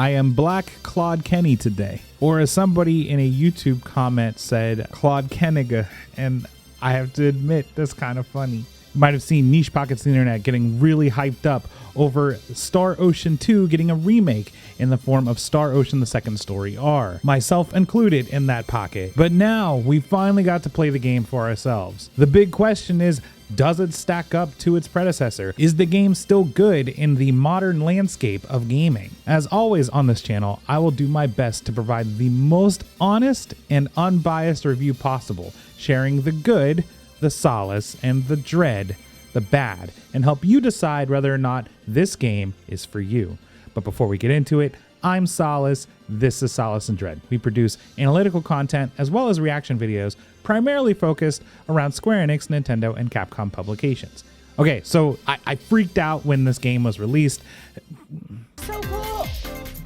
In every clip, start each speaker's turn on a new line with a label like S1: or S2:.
S1: I am Black Claude Kenny today. Or as somebody in a YouTube comment said, Claude Kenniga, and I have to admit, that's kind of funny. You might have seen niche pockets of the internet getting really hyped up over Star Ocean 2 getting a remake in the form of Star Ocean The Second Story R, myself included in that pocket. But now we finally got to play the game for ourselves. The big question is, does it stack up to its predecessor? Is the game still good in the modern landscape of gaming? As always on this channel, I will do my best to provide the most honest and unbiased review possible, sharing the good, the solace, and the dread, the bad, and help you decide whether or not this game is for you. But before we get into it, I'm Solace, this is Solace and Dread. We produce analytical content as well as reaction videos, primarily focused around Square Enix, Nintendo, and Capcom publications. Okay, so I freaked out when this game was released.
S2: So cool!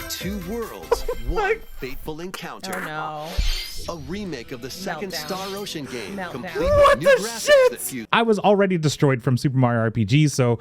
S3: Two worlds, one fateful encounter.
S2: Oh no.
S3: A remake of the second
S2: Meltdown.
S3: Star Ocean game,
S2: Meltdown.
S3: complete
S1: What
S3: with new
S1: the
S3: graphics
S1: shit?
S3: that fuse.
S1: I was already destroyed from Super Mario RPG, so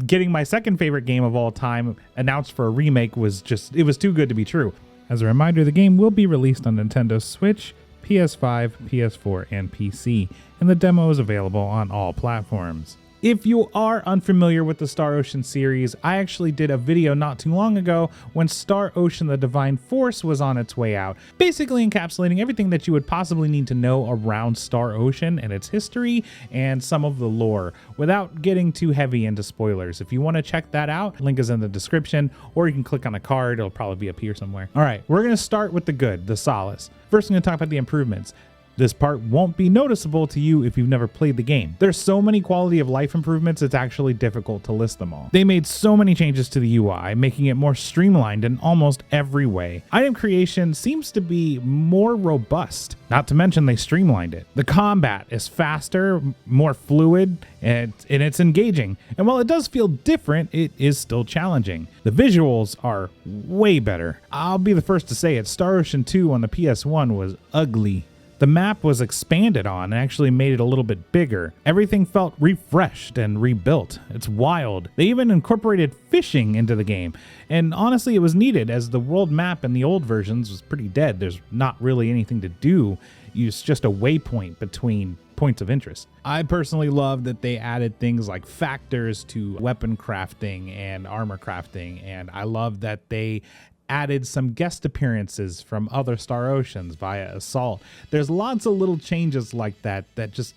S1: getting my second favorite game of all time announced for a remake was just, it was too good to be true. As a reminder, the game will be released on Nintendo Switch, PS5, PS4, and PC, and the demo is available on all platforms. If you are unfamiliar with the Star Ocean series, I actually did a video not too long ago when Star Ocean The Divine Force was on its way out, basically encapsulating everything that you would possibly need to know around Star Ocean and its history and some of the lore, without getting too heavy into spoilers. If you want to check that out, link is in the description, or you can click on a card, it'll probably be up here somewhere. All right, we're going to start with the good, the solace. First, I'm going to talk about the improvements. This part won't be noticeable to you if you've never played the game. There's so many quality of life improvements, it's actually difficult to list them all. They made so many changes to the UI, making it more streamlined in almost every way. Item creation seems to be more robust, not to mention they streamlined it. The combat is faster, more fluid, and it's engaging. And while it does feel different, it is still challenging. The visuals are way better. I'll be the first to say it, Star Ocean 2 on the PS1 was ugly. The map was expanded on and actually made it a little bit bigger. Everything felt refreshed and rebuilt. It's wild. They even incorporated fishing into the game. And honestly, it was needed as the world map in the old versions was pretty dead. There's not really anything to do. It's just a waypoint between points of interest. I personally love that they added things like factors to weapon crafting and armor crafting. And I love that they added some guest appearances from other Star Oceans via Assault. There's lots of little changes like that that just,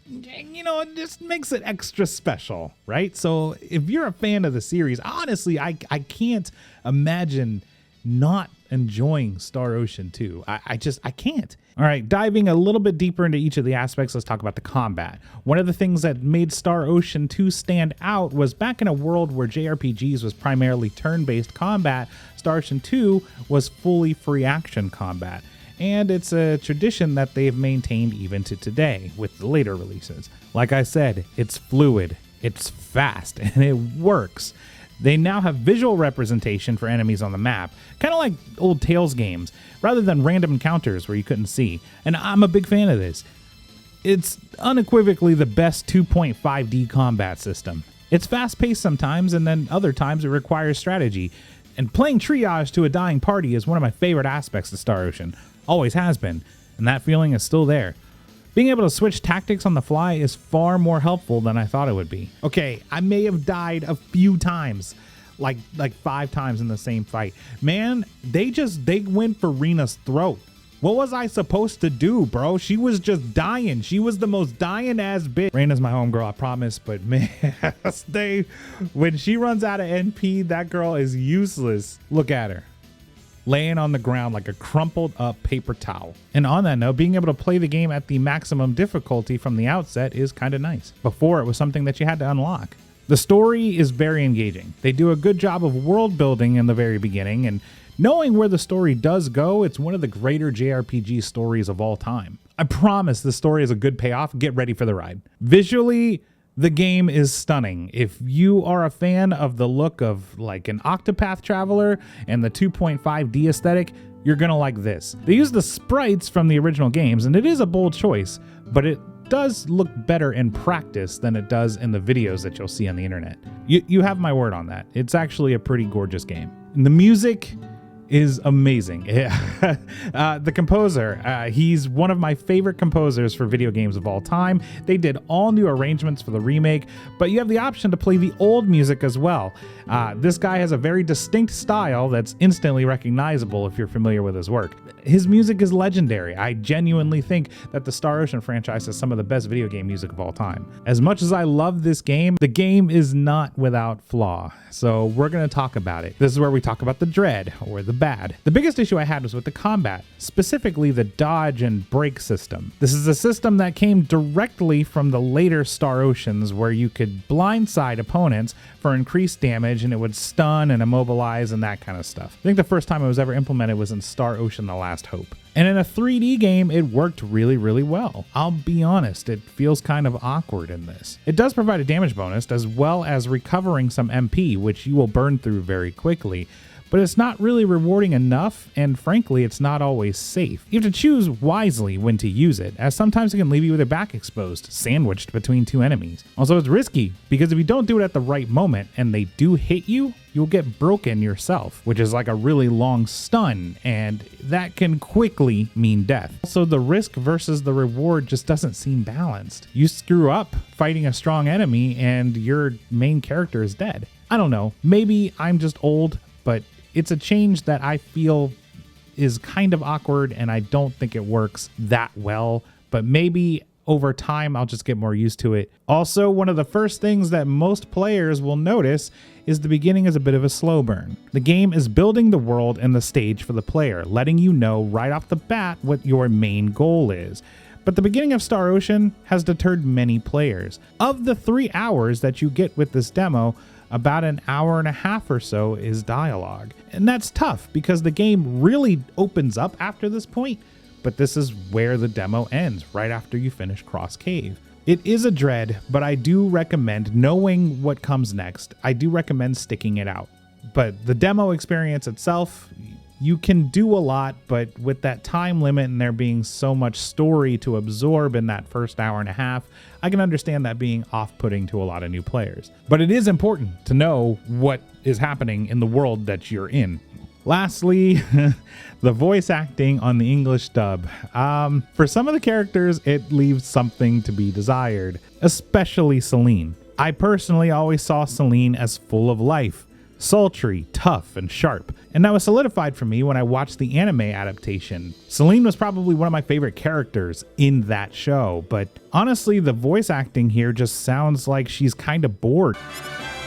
S1: you know, it just makes it extra special, right? So if you're a fan of the series, honestly, I can't imagine not enjoying Star Ocean 2. I can't. All right, diving a little bit deeper into each of the aspects, let's talk about the combat. One of the things that made Star Ocean 2 stand out was back in a world where JRPGs was primarily turn-based combat, Star Ocean 2 was fully free action combat. And it's a tradition that they've maintained even to today with the later releases. Like I said, it's fluid, it's fast, and it works. They now have visual representation for enemies on the map, kind of like old Tales games, rather than random encounters where you couldn't see. And I'm a big fan of this. It's unequivocally the best 2.5D combat system. It's fast-paced sometimes, and then other times it requires strategy. And playing triage to a dying party is one of my favorite aspects of Star Ocean. Always has been, and that feeling is still there. Being able to switch tactics on the fly is far more helpful than I thought it would be. Okay, I may have died a few times, like 5 times in the same fight. Man, they went for Rena's throat. What was I supposed to do, bro? She was just dying. She was the most dying ass bitch. Reina's my homegirl, I promise, but man, when she runs out of NP, that girl is useless. Look at her, laying on the ground like a crumpled up paper towel. And on that note, being able to play the game at the maximum difficulty from the outset is kind of nice. Before, it was something that you had to unlock. The story is very engaging. They do a good job of world building in the very beginning, and knowing where the story does go, it's one of the greater JRPG stories of all time. I promise the story is a good payoff. Get ready for the ride. Visually, the game is stunning. If you are a fan of the look of like an Octopath Traveler and the 2.5D aesthetic, you're gonna like this. They use the sprites from the original games, and it is a bold choice, but it does look better in practice than it does in the videos that you'll see on the internet. You have my word on that. It's actually a pretty gorgeous game. And the music is amazing. The composer, he's one of my favorite composers for video games of all time. They did all new arrangements for the remake, but you have the option to play the old music as well. This guy has a very distinct style that's instantly recognizable if you're familiar with his work. His music is legendary. I genuinely think that the Star Ocean franchise is some of the best video game music of all time. As much as I love this game, the game is not without flaw. So we're going to talk about it. This is where we talk about the dread or the bad. The biggest issue I had was with the combat, specifically the dodge and break system. This is a system that came directly from the later Star Oceans, where you could blindside opponents for increased damage and it would stun and immobilize and that kind of stuff. I think the first time it was ever implemented was in Star Ocean: The Last Hope. And in a 3D game, it worked really, really well. I'll be honest, it feels kind of awkward in this. It does provide a damage bonus as well as recovering some MP, which you will burn through very quickly. But it's not really rewarding enough, and frankly, it's not always safe. You have to choose wisely when to use it, as sometimes it can leave you with your back exposed, sandwiched between two enemies. Also, it's risky, because if you don't do it at the right moment and they do hit you, you'll get broken yourself, which is like a really long stun, and that can quickly mean death. Also, the risk versus the reward just doesn't seem balanced. You screw up fighting a strong enemy and your main character is dead. I don't know, maybe I'm just old, but it's a change that I feel is kind of awkward and I don't think it works that well, but maybe over time I'll just get more used to it. Also, one of the first things that most players will notice is the beginning is a bit of a slow burn. The game is building the world and the stage for the player, letting you know right off the bat what your main goal is. But the beginning of Star Ocean has deterred many players. Of the 3 hours that you get with this demo, about an hour and a half or so is dialogue. And that's tough because the game really opens up after this point, but this is where the demo ends, right after you finish Cross Cave. It is a dread, but I do recommend knowing what comes next. I do recommend sticking it out. But the demo experience itself, you can do a lot, but with that time limit and there being so much story to absorb in that first hour and a half, I can understand that being off-putting to a lot of new players. But it is important to know what is happening in the world that you're in. Lastly, the voice acting on the English dub. For some of the characters, it leaves something to be desired, especially Celine. I personally always saw Celine as full of life, sultry, tough, and sharp. And that was solidified for me when I watched the anime adaptation. Celine was probably one of my favorite characters in that show, but honestly, the voice acting here just sounds like she's kind of bored.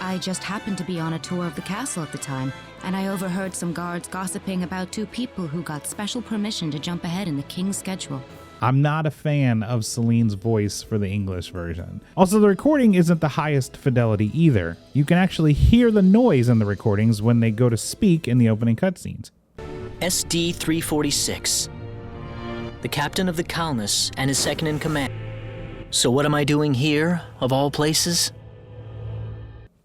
S4: I just happened to be on a tour of the castle at the time, and I overheard some guards gossiping about 2 people who got special permission to jump ahead in the king's schedule.
S1: I'm not a fan of Celine's voice for the English version. Also, the recording isn't the highest fidelity either. You can actually hear the noise in the recordings when they go to speak in the opening cutscenes.
S5: SD-346, the captain of the Calnus and his second in command. So what am I doing here, of all places?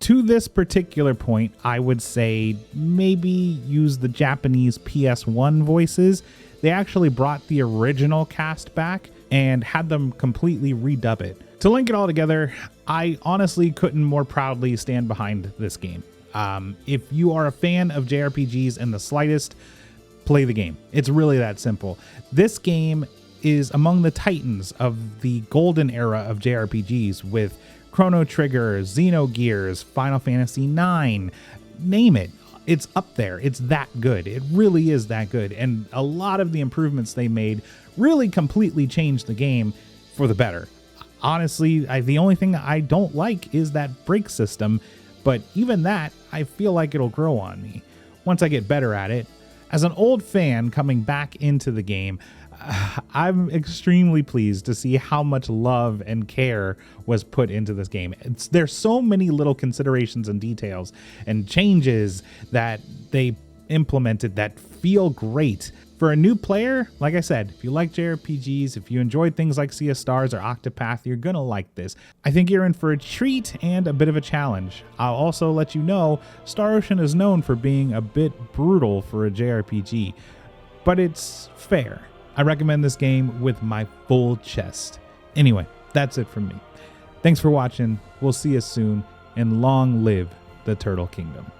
S1: To this particular point, I would say maybe use the Japanese PS1 voices. They actually brought the original cast back and had them completely redub it. To link it all together, I honestly couldn't more proudly stand behind this game. If you are a fan of JRPGs in the slightest, play the game. It's really that simple. This game is among the titans of the golden era of JRPGs with Chrono Trigger, Xenogears, Final Fantasy IX, name it. It's up there. It's that good. It really is that good. And a lot of the improvements they made really completely changed the game for the better. Honestly, the only thing I don't like is that break system, but even that, I feel like it'll grow on me once I get better at it. As an old fan coming back into the game, I'm extremely pleased to see how much love and care was put into this game. There's so many little considerations and details and changes that they implemented that feel great. For a new player, like I said, if you like JRPGs, if you enjoyed things like Sea of Stars or Octopath, you're gonna like this. I think you're in for a treat and a bit of a challenge. I'll also let you know, Star Ocean is known for being a bit brutal for a JRPG, but it's fair. I recommend this game with my full chest. Anyway, that's it from me. Thanks for watching. We'll see you soon, and long live the Turtle Kingdom.